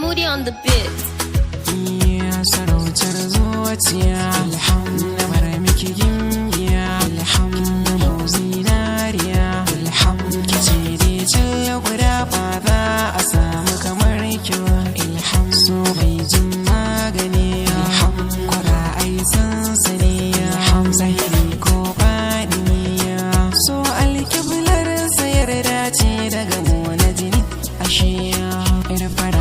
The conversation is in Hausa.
Moody on the beat. Iya sarautar zuciya alhamdulillah mara miki gimbiya alhamdulillah zinariya alhamdulillah kici dai cilla guda ba za a samu kamar ki ba ilham so mai jin magani alhamdulillah ai sansani alham zahiri ko badiniya so alkiblar sayar dace daga mu na jini ashiya irfara